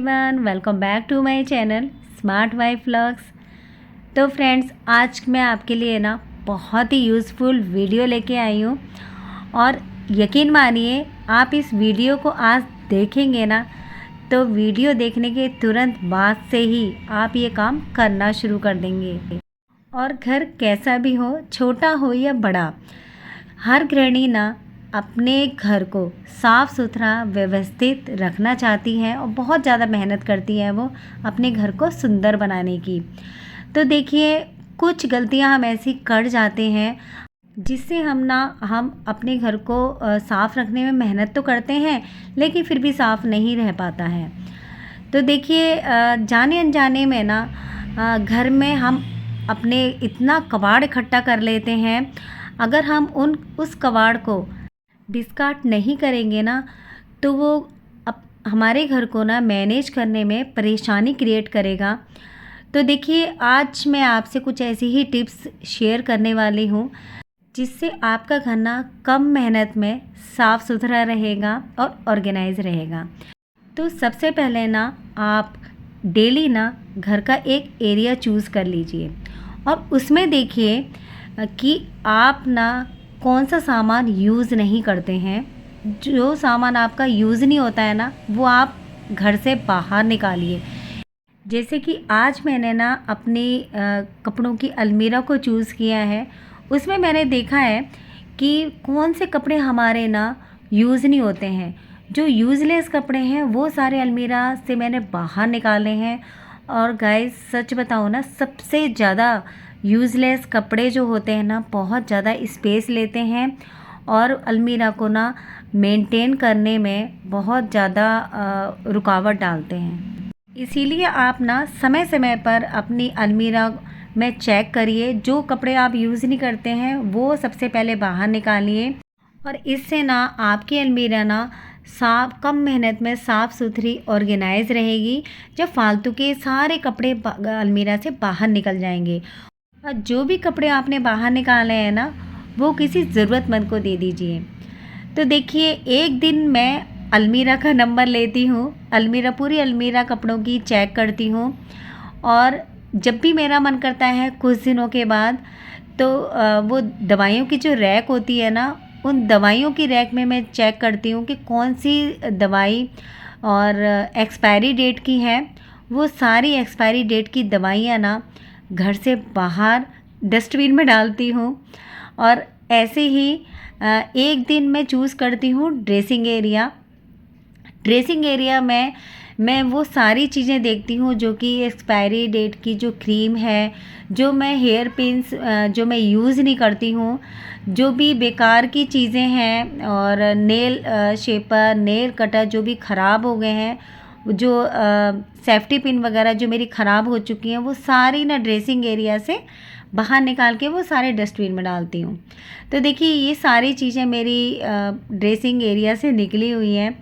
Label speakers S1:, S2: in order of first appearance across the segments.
S1: Everyone, welcome back to my channel smart wife vlogs. तो friends, आज मैं आपके लिए ना बहुत ही यूज़फुल वीडियो लेके आई हूँ और यकीन मानिए आप इस वीडियो को आज देखेंगे ना तो वीडियो देखने के तुरंत बाद से ही आप ये काम करना शुरू कर देंगे। और घर कैसा भी हो, छोटा हो या बड़ा, हर गृहिणी ना अपने घर को साफ़ सुथरा व्यवस्थित रखना चाहती है और बहुत ज़्यादा मेहनत करती है वो अपने घर को सुंदर बनाने की। तो देखिए, कुछ गलतियां हम ऐसी कर जाते हैं जिससे हम अपने घर को साफ़ रखने में मेहनत तो करते हैं लेकिन फिर भी साफ़ नहीं रह पाता है। तो देखिए, जाने अनजाने में ना घर में हम अपने इतना कबाड़ इकट्ठा कर लेते हैं। अगर हम उस कबाड़ को डिस्कार्ड नहीं करेंगे ना तो वो हमारे घर को ना मैनेज करने में परेशानी क्रिएट करेगा। तो देखिए, आज मैं आपसे कुछ ऐसी ही टिप्स शेयर करने वाली हूँ जिससे आपका घर ना कम मेहनत में साफ़ सुथरा रहेगा और ऑर्गेनाइज रहेगा। तो सबसे पहले ना आप डेली ना घर का एक एरिया चूज़ कर लीजिए और उसमें देखिए कि आप ना कौन सा सामान यूज़ नहीं करते हैं। जो सामान आपका यूज़ नहीं होता है ना वो आप घर से बाहर निकालिए। जैसे कि आज मैंने ना अपनी कपड़ों की अलमीरा को चूज़ किया है। उसमें मैंने देखा है कि कौन से कपड़े हमारे ना यूज़ नहीं होते हैं। जो यूज़लेस कपड़े हैं वो सारे अलमीरा से मैंने बाहर निकाले हैं। और गाइस, सच बताओ ना, सबसे ज़्यादा यूज़लेस कपड़े जो होते हैं ना बहुत ज़्यादा स्पेस लेते हैं और अलमीरा को ना मेंटेन करने में बहुत ज़्यादा रुकावट डालते हैं। इसीलिए आप ना समय समय पर अपनी अलमीरा में चेक करिए। जो कपड़े आप यूज़ नहीं करते हैं वो सबसे पहले बाहर निकालिए और इससे ना आपकी अलमीरा ना कम मेहनत में साफ़ सुथरी ऑर्गेनाइज रहेगी। जब फालतू के सारे कपड़े अलमीरा से बाहर निकल जाएंगे। और जो भी कपड़े आपने बाहर निकाले हैं ना वो किसी ज़रूरतमंद को दे दीजिए। तो देखिए, एक दिन मैं अलमीरा का नंबर लेती हूँ, पूरी अलमीरा कपड़ों की चेक करती हूँ और जब भी मेरा मन करता है कुछ दिनों के बाद तो वो दवाइयों की जो रैक होती है ना, उन दवाइयों की रैक में मैं चेक करती हूँ कि कौन सी दवाई और एक्सपायरी डेट की है। वो सारी एक्सपायरी डेट की दवाइयाँ ना घर से बाहर डस्टबिन में डालती हूँ। और ऐसे ही एक दिन मैं चूज़ करती हूँ ड्रेसिंग एरिया में मैं वो सारी चीज़ें देखती हूँ जो कि एक्सपायरी डेट की जो क्रीम है, जो मैं हेयर पिन्स जो मैं यूज़ नहीं करती हूँ, जो भी बेकार की चीज़ें हैं और नेल शेपर, नेल कटर जो भी ख़राब हो गए हैं, जो सेफ्टी पिन वगैरह जो मेरी ख़राब हो चुकी हैं, वो सारी ना ड्रेसिंग एरिया से बाहर निकाल के वो सारे डस्टबिन में डालती हूँ। तो देखिए, ये सारी चीज़ें मेरी ड्रेसिंग एरिया से निकली हुई हैं।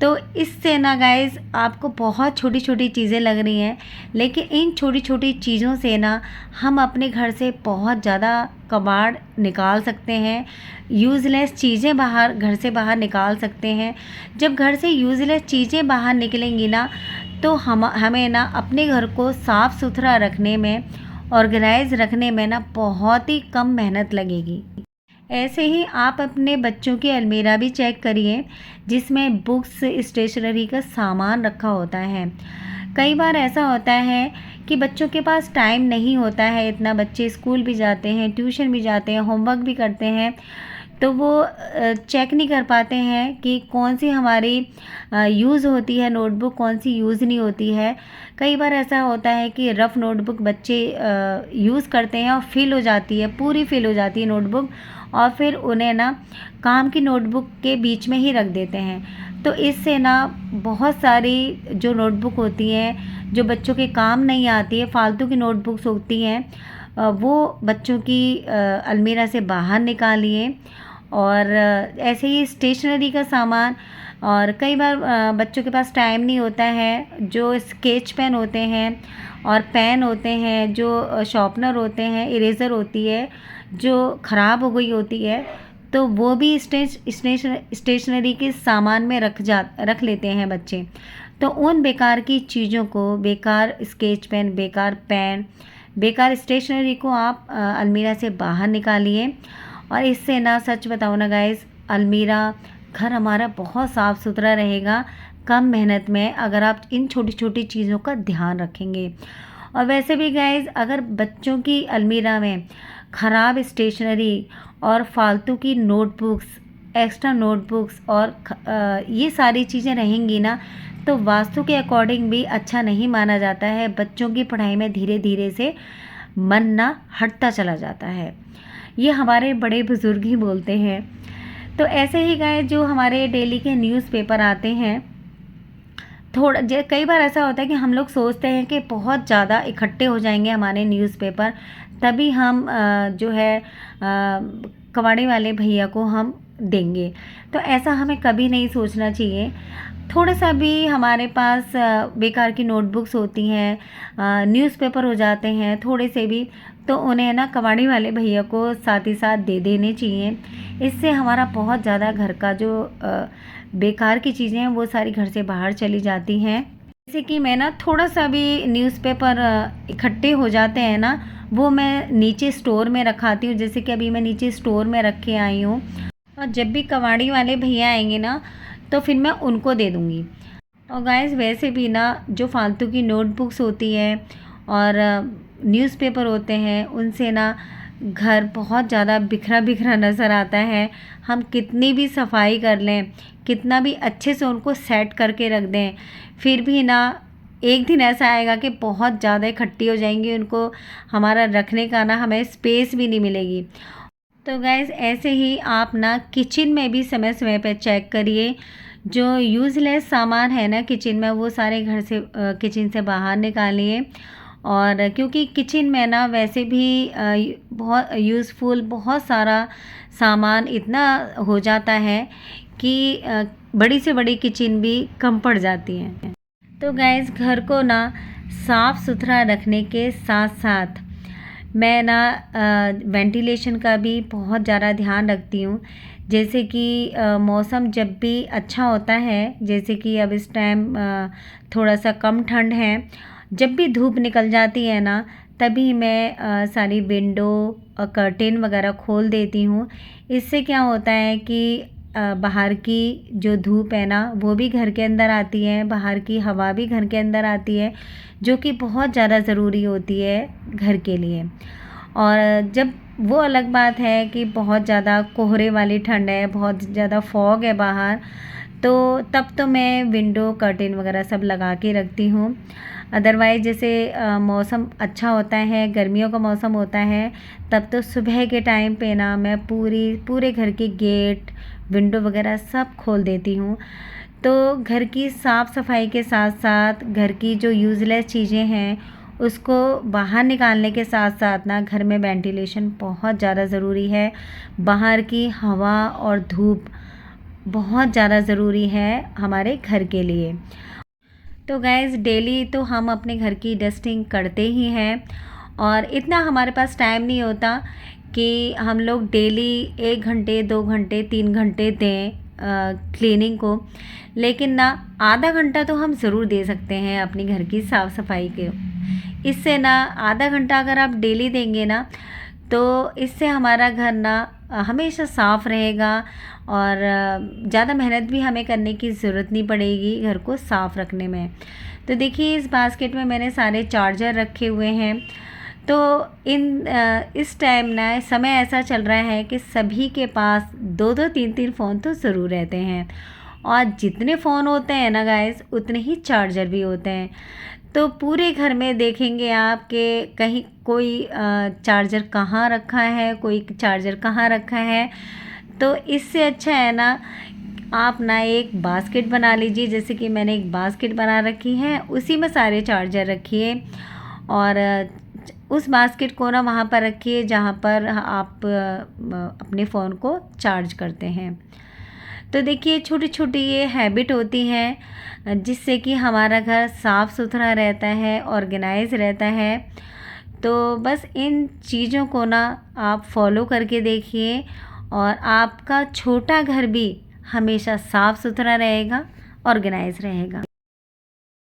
S1: तो इससे ना गाइज़ आपको बहुत छोटी छोटी चीज़ें लग रही हैं लेकिन इन छोटी छोटी चीज़ों से ना हम अपने घर से बहुत ज़्यादा कबाड़ निकाल सकते हैं। यूज़लेस चीज़ें घर से बाहर निकाल सकते हैं। जब घर से यूज़लेस चीज़ें बाहर निकलेंगी ना तो हमें ना अपने घर को साफ़ सुथरा रखने में, ऑर्गेनाइज रखने में ना बहुत ही कम मेहनत लगेगी। ऐसे ही आप अपने बच्चों की अलमीरा भी चेक करिए जिसमें बुक्स, स्टेशनरी का सामान रखा होता है। कई बार ऐसा होता है कि बच्चों के पास टाइम नहीं होता है इतना, बच्चे स्कूल भी जाते हैं, ट्यूशन भी जाते हैं, होमवर्क भी करते हैं, तो वो चेक नहीं कर पाते हैं कि कौन सी हमारी यूज़ होती है नोटबुक, कौन सी यूज़ नहीं होती है। कई बार ऐसा होता है कि रफ़ नोटबुक बच्चे यूज़ करते हैं और फिल हो जाती है, पूरी फिल हो जाती है नोटबुक और फिर उन्हें ना काम की नोटबुक के बीच में ही रख देते हैं। तो इससे ना बहुत सारी जो नोटबुक होती हैं जो बच्चों के काम नहीं आती है, फालतू की नोटबुक्स होती हैं, वो बच्चों की अलमीरा से बाहर निकालिए। और ऐसे ही स्टेशनरी का सामान, और कई बार बच्चों के पास टाइम नहीं होता है, जो स्केच पेन होते हैं और पेन होते हैं, जो शॉर्पनर होते हैं, इरेज़र होती है जो ख़राब हो गई होती है, तो वो भी स्टेशनरी के सामान में रख लेते हैं बच्चे। तो उन बेकार की चीज़ों को, बेकार स्केच पेन, बेकार पेन, बेकार स्टेशनरी को आप अलमीरा से बाहर निकालिए। और इससे ना, सच बताओ ना गाइस, अलमीरा, घर हमारा बहुत साफ़ सुथरा रहेगा कम मेहनत में, अगर आप इन छोटी छोटी चीज़ों का ध्यान रखेंगे। और वैसे भी गाइस, अगर बच्चों की अलमीरा में ख़राब स्टेशनरी और फालतू की नोटबुक्स, एक्स्ट्रा नोटबुक्स और ये सारी चीज़ें रहेंगी ना, तो वास्तु के अकॉर्डिंग भी अच्छा नहीं माना जाता है। बच्चों की पढ़ाई में धीरे धीरे से मन ना हटता चला जाता है, ये हमारे बड़े बुज़ुर्ग ही बोलते हैं। तो ऐसे ही गाइस, जो हमारे डेली के न्यूज़पेपर आते हैं, कई बार ऐसा होता है कि हम लोग सोचते हैं कि बहुत ज़्यादा इकट्ठे हो जाएंगे हमारे न्यूज़पेपर, तभी हम जो है कबाड़ी वाले भैया को हम देंगे। तो ऐसा हमें कभी नहीं सोचना चाहिए। थोड़ा सा भी हमारे पास बेकार की नोटबुक्स होती हैं, न्यूज़पेपर हो जाते हैं थोड़े से भी, तो उन्हें ना कबाड़ी वाले भैया को साथ ही साथ दे देने चाहिए। इससे हमारा बहुत ज़्यादा घर का जो बेकार की चीज़ें हैं वो सारी घर से बाहर चली जाती हैं। जैसे कि मैं ना, थोड़ा सा भी न्यूज़पेपर इकट्ठे हो जाते हैं ना, वो मैं नीचे स्टोर में रखाती हूँ। जैसे कि अभी मैं नीचे स्टोर में रख के आई हूँ, और जब भी कबाड़ी वाले भैया आएंगे ना, तो फिर मैं उनको दे दूँगी। और गाइस, वैसे भी ना, जो फालतू की नोटबुक्स होती है और न्यूज़पेपर होते हैं, उनसे ना घर बहुत ज़्यादा बिखरा बिखरा नज़र आता है। हम कितनी भी सफाई कर लें, कितना भी अच्छे से उनको सेट करके रख दें, फिर भी ना एक दिन ऐसा आएगा कि बहुत ज़्यादा इकट्ठी हो जाएंगी, उनको हमारा रखने का ना, हमें स्पेस भी नहीं मिलेगी। तो गाइज़, ऐसे ही आप ना किचन में भी समय समय पर चेक करिए। जो यूज़लेस सामान है ना किचन में, वो सारे घर से किचन से बाहर निकालिए। और क्योंकि किचन में ना वैसे भी बहुत यूज़फुल, बहुत सारा सामान इतना हो जाता है कि बड़ी से बड़ी किचन भी कम पड़ जाती है। तो गाइज़, घर को ना साफ़ सुथरा रखने के साथ साथ मैं ना वेंटिलेशन का भी बहुत ज़्यादा ध्यान रखती हूँ। जैसे कि मौसम जब भी अच्छा होता है, जैसे कि अब इस टाइम थोड़ा सा कम ठंड है, जब भी धूप निकल जाती है ना, तभी मैं सारी विंडो और कर्टेन वगैरह खोल देती हूँ। इससे क्या होता है कि बाहर की जो धूप है ना, वो भी घर के अंदर आती है, बाहर की हवा भी घर के अंदर आती है, जो कि बहुत ज़्यादा ज़रूरी होती है घर के लिए। और जब वो अलग बात है कि बहुत ज़्यादा कोहरे वाली ठंड है, बहुत ज़्यादा फॉग है बाहर, तो तब तो मैं विंडो कर्टेन वगैरह सब लगा के रखती हूँ। अदरवाइज़ जैसे मौसम अच्छा होता है, गर्मियों का मौसम होता है, तब तो सुबह के टाइम पे ना मैं पूरे घर के गेट, विंडो वगैरह सब खोल देती हूँ। तो घर की साफ़ सफाई के साथ साथ घर की जो यूज़लेस चीज़ें हैं, उसको बाहर निकालने के साथ साथ ना घर में वेंटिलेशन बहुत ज़्यादा ज़रूरी है। बाहर की हवा और धूप बहुत ज़्यादा ज़रूरी है हमारे घर के लिए। तो गाइज़, डेली तो हम अपने घर की डस्टिंग करते ही हैं, और इतना हमारे पास टाइम नहीं होता कि हम लोग डेली 1 घंटे, 2 घंटे, 3 घंटे दें क्लीनिंग को। लेकिन ना आधा घंटा तो हम ज़रूर दे सकते हैं अपनी घर की साफ़ सफाई के। इससे ना आधा घंटा अगर आप डेली देंगे ना, तो इससे हमारा घर ना हमेशा साफ़ रहेगा, और ज़्यादा मेहनत भी हमें करने की ज़रूरत नहीं पड़ेगी घर को साफ़ रखने में। तो देखिए, इस बास्केट में मैंने सारे चार्जर रखे हुए हैं। तो इस टाइम ना समय ऐसा चल रहा है कि सभी के पास 2-2, 3-3 फ़ोन तो ज़रूर रहते हैं, और जितने फ़ोन होते हैं ना गाइस, उतने ही चार्जर भी होते हैं। तो पूरे घर में देखेंगे आप कि कहीं कोई चार्जर कहाँ रखा है, कोई चार्जर कहाँ रखा है। तो इससे अच्छा है ना, आप ना एक बास्केट बना लीजिए। जैसे कि मैंने एक बास्केट बना रखी है, उसी में सारे चार्जर रखिए, और उस बास्केट को ना वहाँ पर रखिए जहाँ पर आप अपने फ़ोन को चार्ज करते हैं। तो देखिए, छोटी छोटी ये हैबिट होती हैं जिससे कि हमारा घर साफ़ सुथरा रहता है, ऑर्गेनाइज रहता है। तो बस इन चीज़ों को ना आप फॉलो करके देखिए, और आपका छोटा घर भी हमेशा साफ़ सुथरा रहेगा, ऑर्गेनाइज रहेगा।